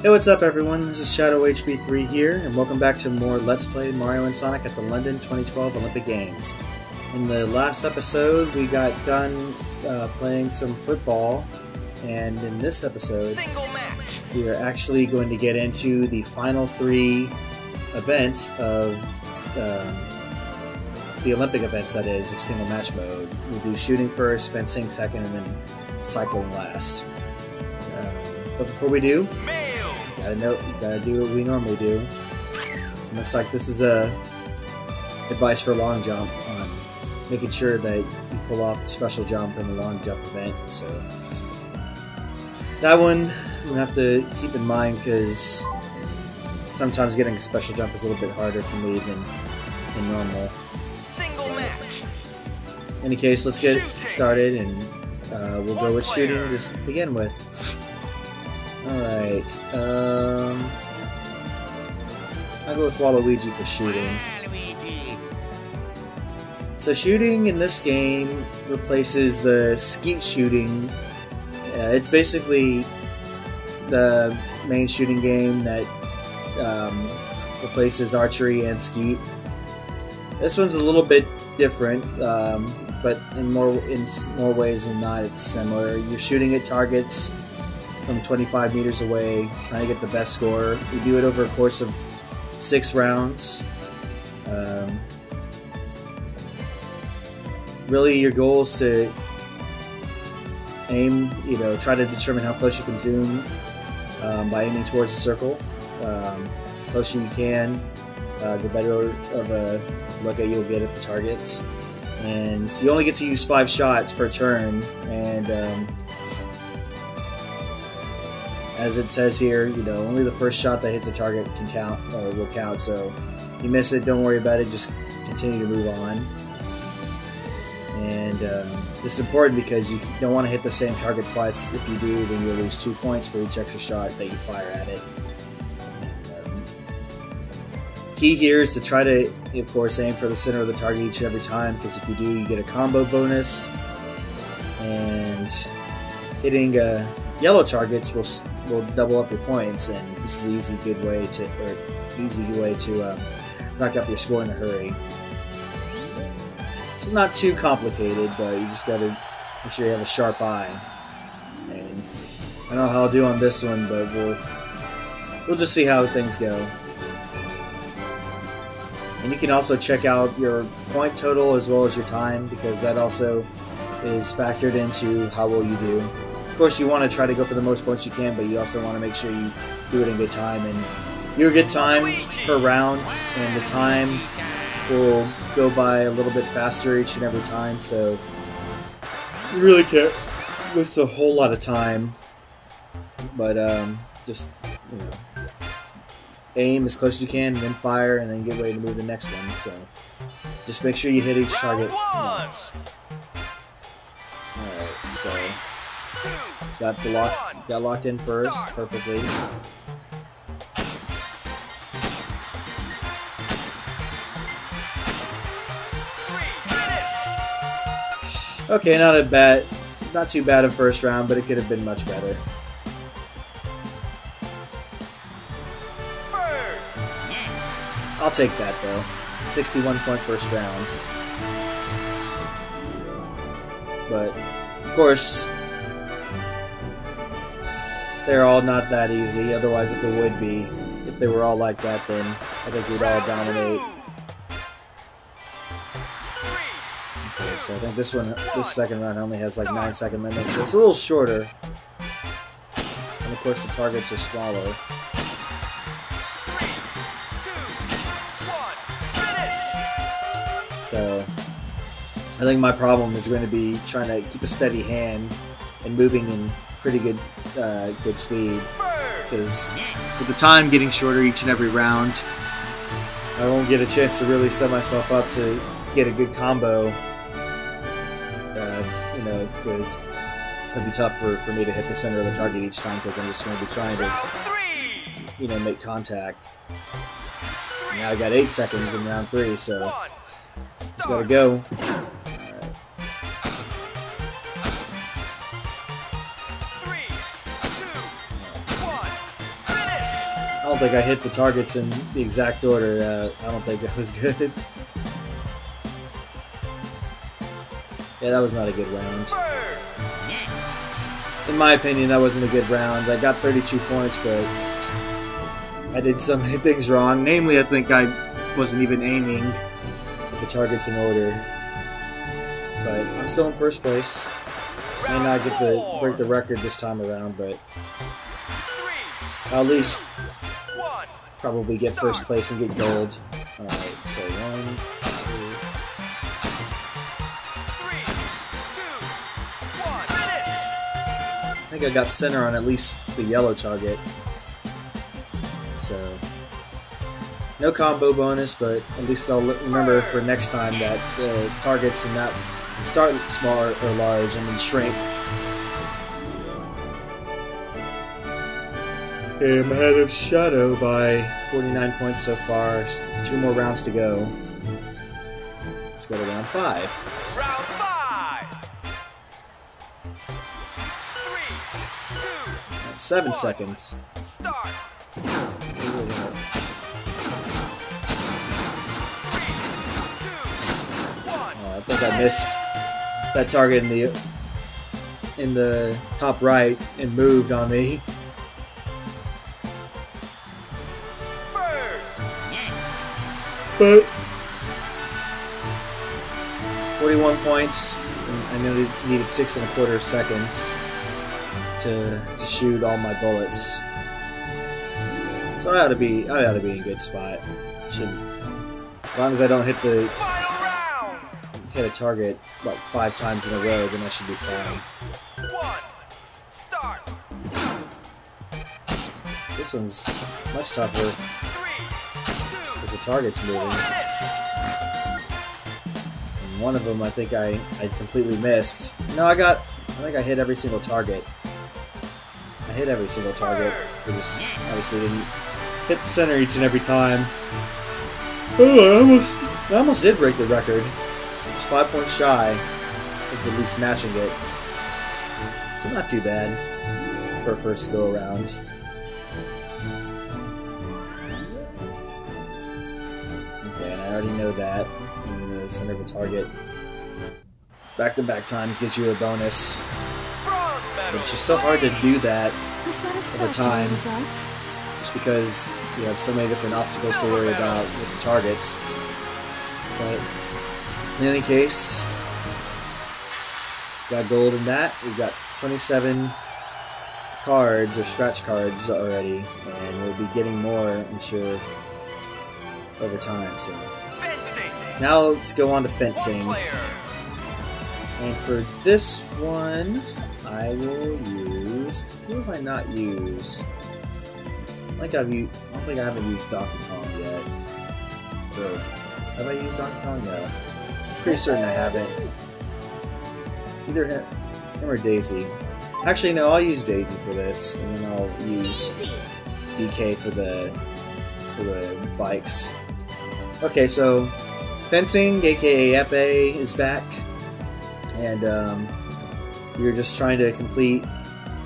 Hey, what's up everyone? This is Shadow HB3 here, and welcome back to more Let's Play Mario & Sonic at the London 2012 Olympic Games. In the last episode, we got done playing some football, and in this episode, we are actually going to get into the final three events of the Olympic events, that is, of single match mode. We'll do shooting first, fencing second, and then cycling last. But before we do, gotta do what we normally do. It looks like this is advice for long jump on making sure that you pull off the special jump in the long jump event. So that one we have to keep in mind because sometimes getting a special jump is a little bit harder for me than normal. In any case, let's get started, and we'll go with shooting just to begin with. Alright, I'll go with Waluigi for shooting. So shooting in this game replaces the skeet shooting. It's basically the main shooting game that replaces archery and skeet. This one's a little bit different, but in more ways than not, it's similar. You're shooting at targets from 25 meters away, trying to get the best score. We do it over a course of 6 rounds. Really, your goal is to aim, try to determine how close you can zoom by aiming towards the circle. Closer you can, the better of a look at you'll get at the targets. And you only get to use 5 shots per turn, and as it says here, only the first shot that hits a target can count, or will count, so you miss it, don't worry about it, just continue to move on. And this is important because you don't want to hit the same target twice. If you do, then you'll lose 2 points for each extra shot that you fire at it. And, key here is to try to, of course, aim for the center of the target each and every time, because if you do, you get a combo bonus, and hitting yellow targets will double up your points, and this is an easy way to rack up your score in a hurry. It's not too complicated, but you just gotta make sure you have a sharp eye. And I don't know how I'll do on this one, but we'll just see how things go. And you can also check out your point total as well as your time, because that also is factored into how well you do. Of course, you want to try to go for the most points you can, but you also want to make sure you do it in good time. And you're good timed per round, and the time will go by a little bit faster each and every time, so you really can't waste a whole lot of time. But just aim as close as you can, and then fire, and then get ready to move to the next one. So just make sure you hit each target once. Alright, so got locked in first, perfectly. Okay, not too bad in first round, but it could have been much better. I'll take that though. 61-point first round. But of course, they're all not that easy, otherwise if it would be, if they were all like that, then I think we'd all dominate. Okay, so I think this second round only has like 9-second limit, so it's a little shorter. And of course the targets are smaller. So I think my problem is going to be trying to keep a steady hand and moving in pretty good speed, because with the time getting shorter each and every round, I won't get a chance to really set myself up to get a good combo. Because it'll be tough for me to hit the center of the target each time, because I'm just going to be trying to make contact. And now I got 8 seconds in round 3, so just gotta go. don't think I hit the targets in the exact order. I don't think that was good. Yeah, that was not a good round. In my opinion, that wasn't a good round. I got 32 points, but I did so many things wrong. Namely, I think I wasn't even aiming at the targets in order. But I'm still in first place. May not get to break the record this time around, but I'll at least probably get first place and get gold. Alright, so 1, 2. I think I got center on at least the yellow target. So, no combo bonus, but at least I'll remember for next time that the targets and that start small or large and then shrink. Okay, I'm ahead of Shadow by 49 points so far. 2 more rounds to go. Let's go to round 5. Round 5. 7 seconds. Start. I think I missed that target in the top right and moved on me. But 41 points. And I needed 6 1/4 seconds to shoot all my bullets. So I ought to be in a good spot. Should, as long as I don't hit a target like 5 times in a row, then I should be fine. 1. Start. This one's much tougher 3, 2, because the target's moving. 1. And one of them I think I completely missed. No, I think I hit every single target. I hit every single target. I just obviously didn't hit the center each and every time. Oh, I almost did break the record. Just 5 points shy of at least matching it. So not too bad for a first go around. Okay, and I already know that. In the center of a target. Back-to-back times get you a bonus. But it's just so hard to do that over time. Just because you have so many different obstacles to worry about with the targets. But in any case, got gold in that. We've got 27 cards, or scratch cards already, and we'll be getting more, I'm sure, over time. So now let's go on to fencing. And for this one, I will use... Who have I not used? I don't think I haven't used Donkey Kong yet. Or, have I used Donkey Kong? No. Pretty certain I haven't. Either him or Daisy. Actually, no, I'll use Daisy for this, and then I'll use DK for the bikes. Okay, so fencing, aka Epee, is back, and you're just trying to complete.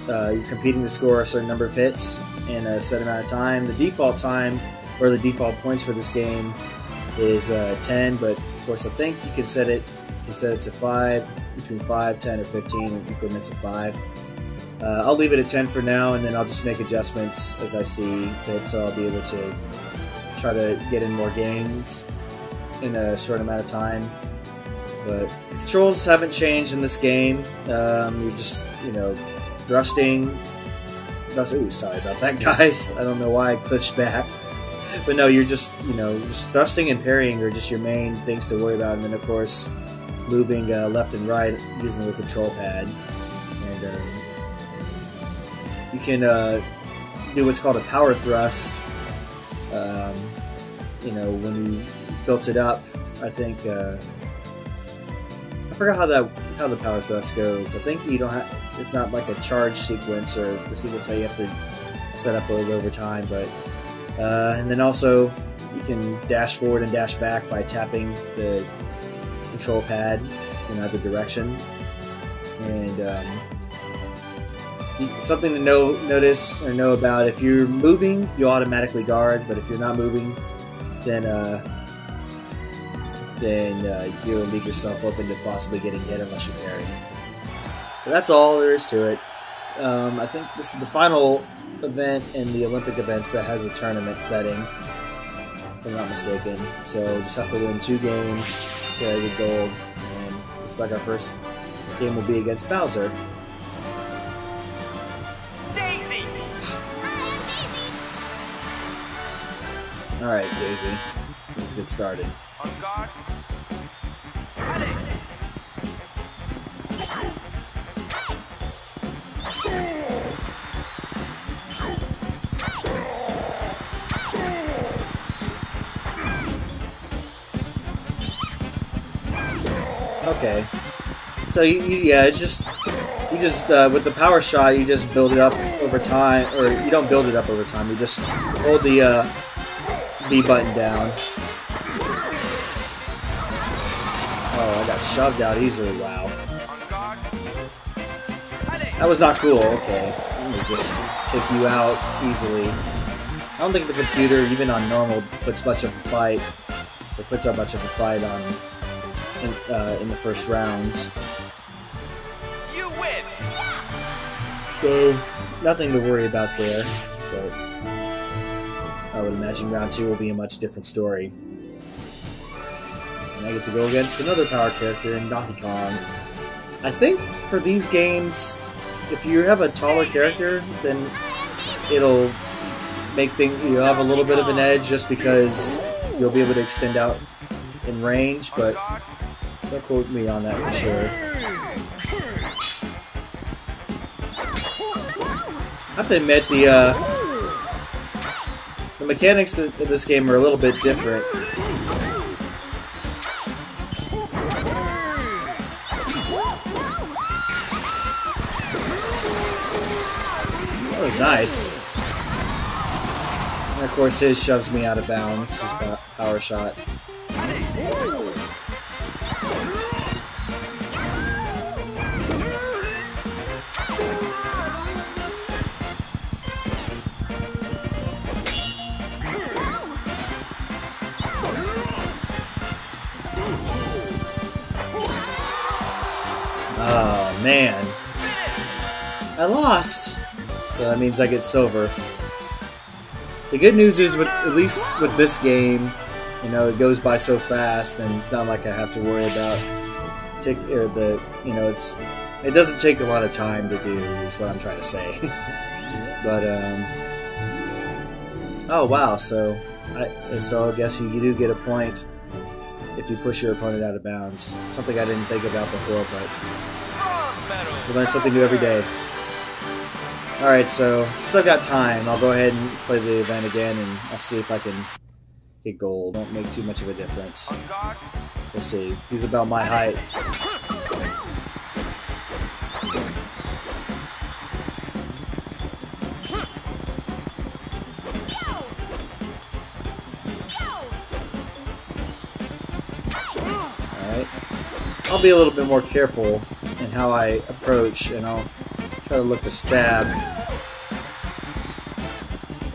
You're competing to score a certain number of hits in a set amount of time. The default time, or the default points for this game, is 10, but of course I think you can set it to 5, between 5, 10, or 15 increments of 5. I'll leave it at 10 for now, and then I'll just make adjustments as I see fit, so I'll be able to try to get in more games in a short amount of time. But the controls haven't changed in this game. You're just, thrusting. Ooh, sorry about that, guys. I don't know why I pushed back. But no, you're just, just thrusting and parrying are just your main things to worry about. And then, of course, moving left and right using the control pad. And you can do what's called a power thrust. When you built it up, I think... I forgot how the power thrust goes. I think you don't have... It's not like a charge sequence or a sequence that you have to set up over time, but and then also you can dash forward and dash back by tapping the control pad in either direction, and Something to notice or know about: if you're moving, you automatically guard, but if you're not moving, then you'll leave yourself open to possibly getting hit unless you parry. But that's all there is to it. I think this is the final event in the Olympic events that has a tournament setting, if I'm not mistaken. So just have to win 2 games to get gold, and looks like our first game will be against Bowser. Daisy. Alright, Daisy. Let's get started. On guard. Ready. Okay. So yeah, it's just with the power shot, you just build it up over time, or you don't build it up over time. You just hold the B button down. Oh, I got shoved out easily. Wow. On guard. Ready. That was not cool. Okay, let me just take you out easily. I don't think the computer, even on normal, puts up much of a fight on in the first round. You win. So nothing to worry about there, but I would imagine round 2 will be a much different story. And I get to go against another power character in Donkey Kong. I think for these games, if you have a taller character, then it'll make you'll have a little bit of an edge just because you'll be able to extend out in range, but don't quote me on that for sure. I have to admit, the mechanics of this game are a little bit different. That was nice. And of course, his shoves me out of bounds, his power shot. Oh man, I lost. So that means I get silver. The good news is, at least with this game, you know, it goes by so fast, and it's not like I have to worry about it doesn't take a lot of time to do, is what I'm trying to say. But oh wow, so I guess you do get a point if you push your opponent out of bounds. Something I didn't think about before, but we learn something new every day. Alright, so since I've got time, I'll go ahead and play the event again, and I'll see if I can get gold. Won't make too much of a difference. We'll see. He's about my height. Alright. I'll be a little bit more careful in how I approach, and I'll try to look to stab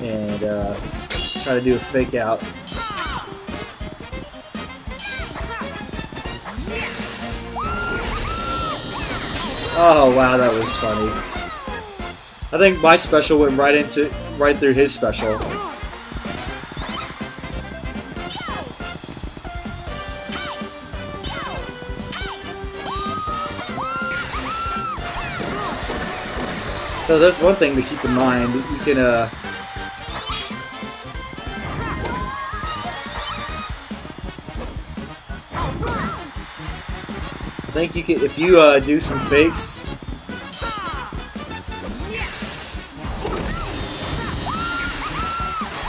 and try to do a fake out. Oh wow, that was funny. I think my special went right through his special. So that's one thing to keep in mind. You can I think you can, if you do some fakes,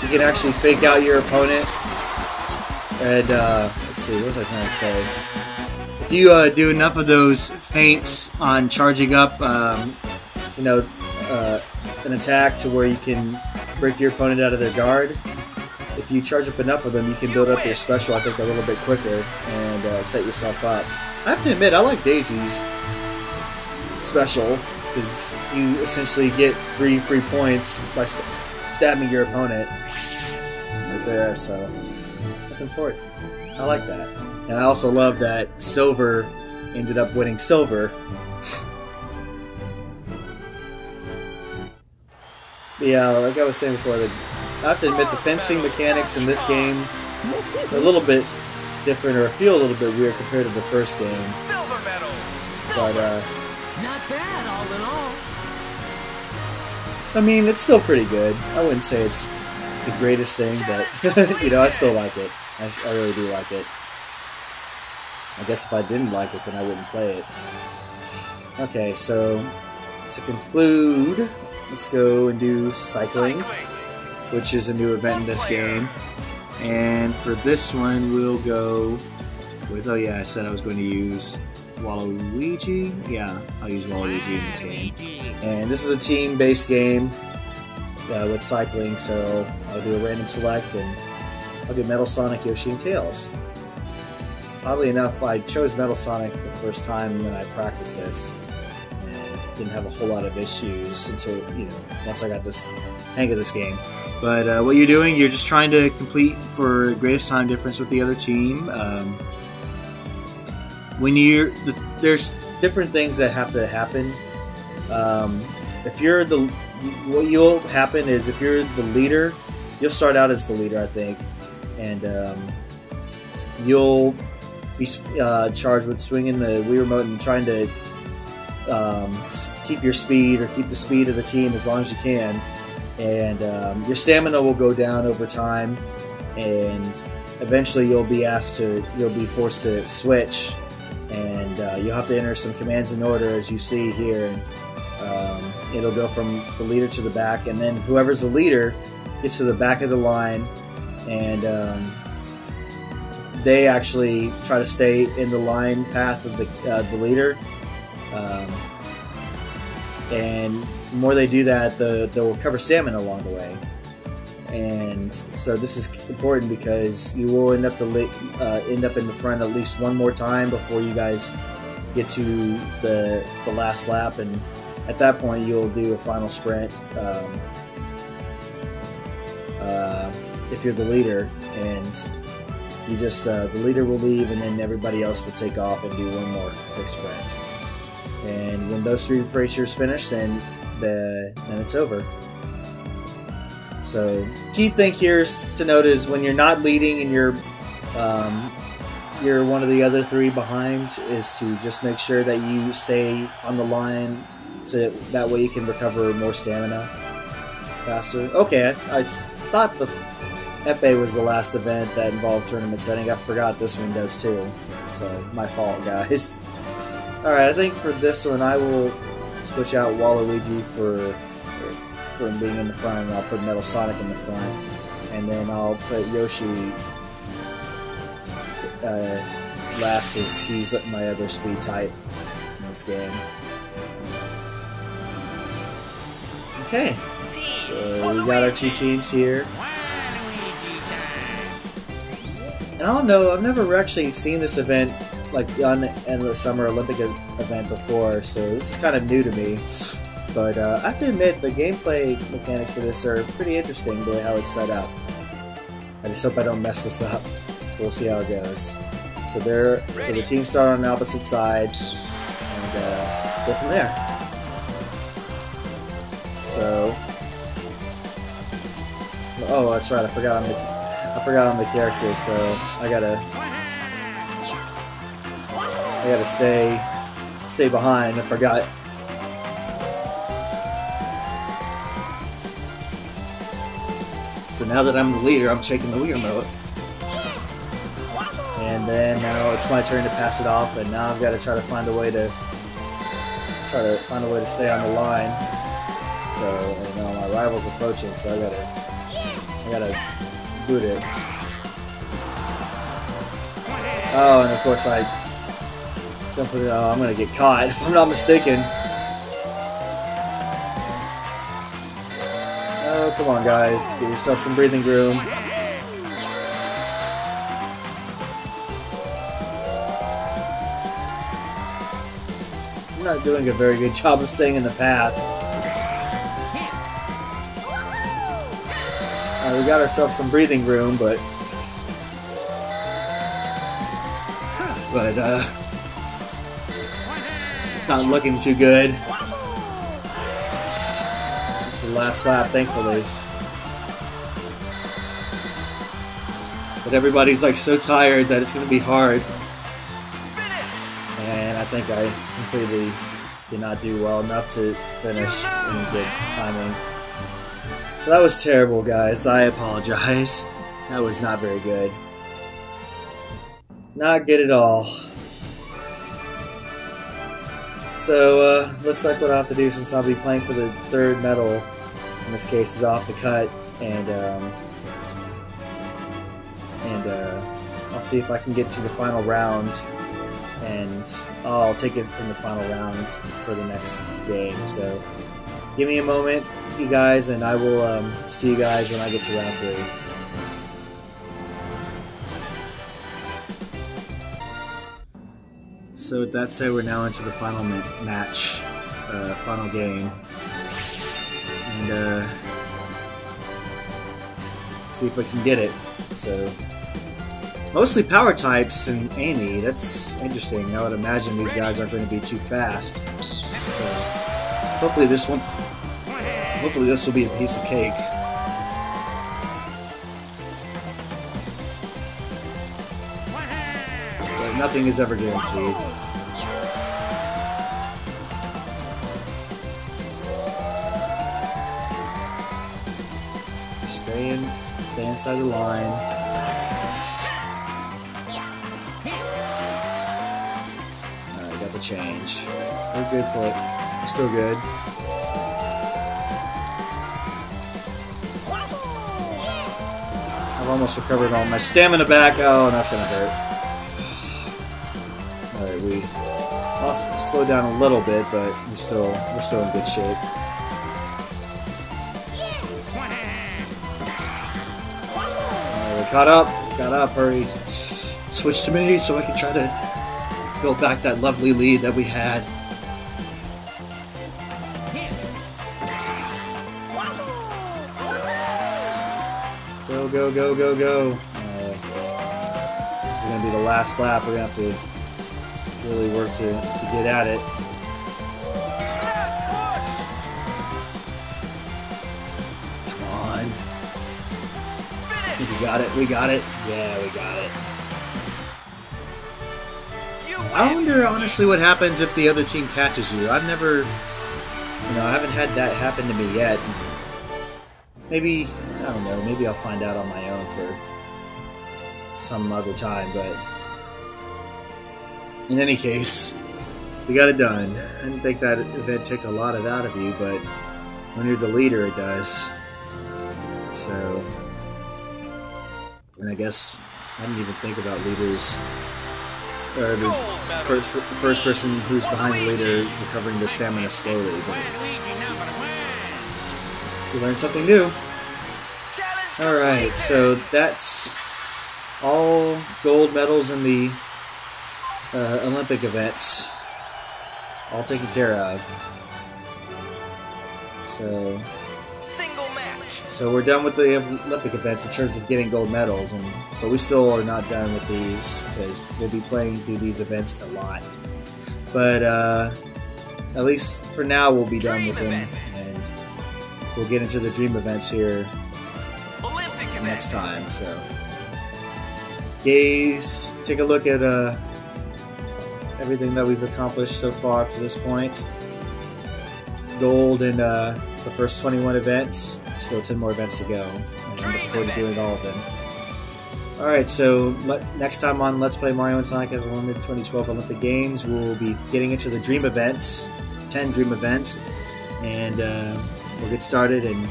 you can actually fake out your opponent. And let's see, what was I trying to say? If you do enough of those feints on charging up, you know, an attack to where you can break your opponent out of their guard. If you charge up enough of them, you can build up your special, I think, a little bit quicker and set yourself up. I have to admit, I like Daisy's special. because you essentially get 3 free points by stabbing your opponent right there. So that's important. I like that, and I also love that Silver ended up winning silver. But yeah, like I was saying before, I have to admit the fencing mechanics in this game are a little bit different, or feel a little bit weird compared to the first game. Silver medal. But Not bad, all in all. I mean, it's still pretty good. I wouldn't say it's the greatest thing, but you know, I still like it. I really do like it. I guess if I didn't like it, then I wouldn't play it. Okay, so to conclude, let's go and do cycling, which is a new event in this game. And for this one, we'll go with, oh yeah, I said I was going to use Waluigi. Yeah, I'll use Waluigi in this game. And this is a team-based game with cycling, so I'll do a random select and I'll get Metal Sonic, Yoshi, and Tails. Oddly enough, I chose Metal Sonic the first time when I practiced this, and didn't have a whole lot of issues until, you know, once I got this hang of this game. But what you're doing, you're just trying to complete for greatest time difference with the other team. When there's different things that have to happen. If you're the, what you'll happen is if you're the leader, you'll start out as the leader, I think, and you'll be charged with swinging the Wii Remote and trying to keep your speed, or keep the speed of the team as long as you can. And your stamina will go down over time, and eventually you'll be forced to switch, and you'll have to enter some commands in order, as you see here. And it'll go from the leader to the back, and then whoever's the leader gets to the back of the line, and they actually try to stay in the line path of the leader. And the more they do that, they'll recover stamina along the way. And so this is important because you will end up in the front at least one more time before you guys get to the last lap, and at that point you'll do a final sprint if you're the leader, and you just the leader will leave, and then everybody else will take off and do one more quick sprint. And when those 3 racers finish, then it's over. So key thing here to note is when you're not leading and you're one of the other 3 behind, is to just make sure that you stay on the line, so that way you can recover more stamina faster. Okay, I thought the Epee was the last event that involved tournament setting. I forgot this one does too. So my fault, guys. Alright, I think for this one I will switch out Waluigi for being in the front, and I'll put Metal Sonic in the front, and then I'll put Yoshi last, because he's my other speed type in this game. Okay, so we got our 2 teams here. And I don't know, I've never actually seen this event like on the Summer Olympic event before, so this is kind of new to me. But I have to admit, the gameplay mechanics for this are pretty interesting, the way how it's set up. I just hope I don't mess this up. We'll see how it goes. So the teams start on opposite sides, and go from there. So, oh, that's right, I forgot I'm the character, so I gotta stay behind. I forgot. So now that I'm the leader, I'm shaking the Wii Remote. And then now it's my turn to pass it off, and now I've got to try to find a way to stay on the line. So, you know, my rival's approaching, so I gotta boot it. Oh, and of course I don't put it on. I'm gonna get caught if I'm not mistaken. Oh, come on, guys. Give yourself some breathing room. I'm not doing a very good job of staying in the path. We got ourselves some breathing room, but it's not looking too good. It's the last lap, thankfully. But everybody's like so tired that it's going to be hard. And I think I completely did not do well enough to finish in good timing. So that was terrible, guys. I apologize. That was not very good. Not good at all. So, looks like what I'll have to do, since I'll be playing for the third medal, in this case, is off the cut, and I'll see if I can get to the final round, and I'll take it from the final round for the next game. So, give me a moment, you guys, and I will see you guys when I get to round 3. So with that said, we're now into the final match, final game, and see if I can get it. So mostly power types and Amy. That's interesting. I would imagine these guys aren't going to be too fast. So hopefully this will be a piece of cake. But nothing is ever guaranteed. Just stay inside the line. Alright, got the change. We're good, but we're still good. I've almost recovered all my stamina back. Oh, that's gonna hurt. Alright, we slowed down a little bit, but we're still in good shape. Alright, we got up, hurry. Switch to me so I can try to build back that lovely lead that we had. Go, go, go, go, go. This is going to be the last lap. We're going to have to really work to get at it. Come on. We got it, we got it. Yeah, we got it. I wonder, honestly, what happens if the other team catches you. I've never, I haven't had that happen to me yet. Maybe, I don't know, maybe I'll find out on my own for some other time, but in any case, we got it done. I didn't think that event took a lot out of you, but when you're the leader, it does. So, and I guess I didn't even think about leaders, or the first person who's behind the leader recovering the stamina slowly, but we learned something new. Alright, so that's all gold medals in the Olympic events, all taken care of. So we're done with the Olympic events in terms of getting gold medals, but we still are not done with these, because we'll be playing through these events a lot. But at least for now, we'll be done with them, and we'll get into the dream events here next time. So, guys, take a look at everything that we've accomplished so far up to this point. Gold in the first 21 events. Still 10 more events to go. And I'm looking forward to doing all of them. Alright, so next time on Let's Play Mario & Sonic at the London 2012 Olympic Games, we'll be getting into the dream events, 10 dream events, and we'll get started. And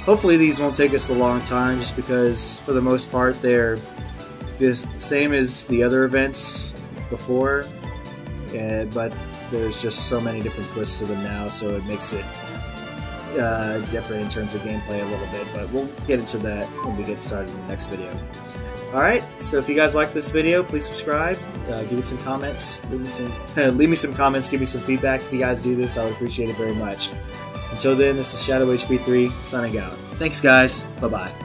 hopefully these won't take us a long time, just because for the most part they're the same as the other events before, but there's just so many different twists to them now, so it makes it different in terms of gameplay a little bit, but we'll get into that when we get started in the next video. Alright, so if you guys like this video, please subscribe, give me some comments, leave me some comments, give me some feedback. If you guys do this, I would appreciate it very much. Until then, this is Shadow HB3 signing out. Thanks guys, bye-bye.